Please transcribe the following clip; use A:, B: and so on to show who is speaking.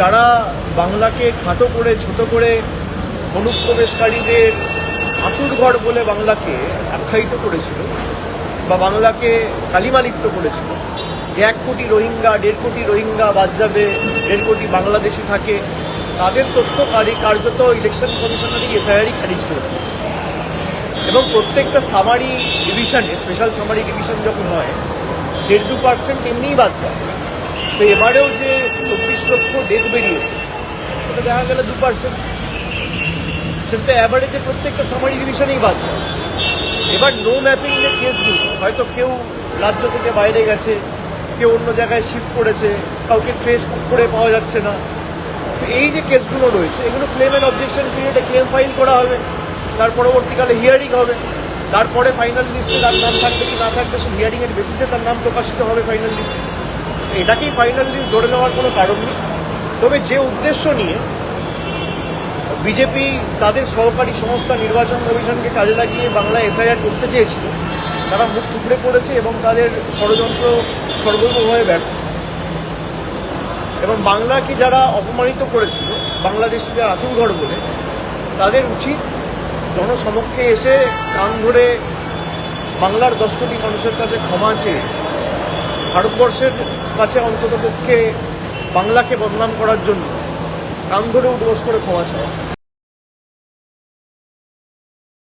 A: যারা বাংলাকে খাটো করে ছোট করে অনুপ্রবেশকারীদের আঁতুড়ঘর বলে বাংলাকে আখ্যায়িত করেছিল বা বাংলাকে কালিমালিপ্ত করেছিল, 1 কোটি রোহিঙ্গা 1.5 কোটি রোহিঙ্গা বাদ যাবে, 1.5 কোটি বাংলাদেশি থাকে, তাদের তথ্য কার্যত ইলেকশন কমিশনারই এসআইআরই খারিজ করে দিয়েছে। এবং প্রত্যেকটা সামারি ডিভিশনে, স্পেশাল সামারি ডিভিশন যখন হয় 1.5-2% এমনিই বাদ যায়। তো এবারেও যে 24 লক্ষ ডেথ বেরিয়েছে সেটা দেখা গেল 2%, সেটা অ্যাভারেজে প্রত্যেকটা সামারি ডিভিশনেই বাদ যায়। এবার নো ম্যাপিং যে কেসগুলো, হয়তো কেউ রাজ্য থেকে বাইরে গেছে, কেউ অন্য জায়গায় শিফট করেছে, কাউকে ট্রেস করে পাওয়া যাচ্ছে না, তো এই যে কেসগুলো রয়েছে এগুলো ক্লেম অ্যান্ড অবজেকশন পিরিয়ডে ক্লেম ফাইল করা হবে, তার পরবর্তীকালে হিয়ারিং হবে, তারপরে ফাইনাল লিস্টে তার নাম থাকবে কি না থাকবে সে হিয়ারিংয়ের বেসিসে তার নাম প্রকাশিত হবে ফাইনাল লিস্টে। এটাকেই ফাইনাল লিস্ট ধরে নেওয়ার কোনো কারণ নেই। তবে যে উদ্দেশ্য নিয়ে বিজেপি তাদের সহকারী সংস্থা নির্বাচন কমিশনকে কাজে লাগিয়ে বাংলায় এসআইআর করতে চেয়েছিল, তারা মুখ টুকরে পড়েছে এবং তাদের ষড়যন্ত্র সর্বতভাবে ব্যর্থ। এবং বাংলাকে যারা অপমানিত করেছিল বাংলাদেশিদের আঁতুড়ঘর বলে, তাদের উচিত জনসমক্ষে এসে কান ধরে বাংলার 10 কোটি মানুষের কাছে ক্ষমা চেয়ে ভারতবর্ষের কাছে অন্ততপক্ষে বাংলাকে বদনাম করার জন্য কান ধরে উঠবস করে ক্ষমা চাওয়া।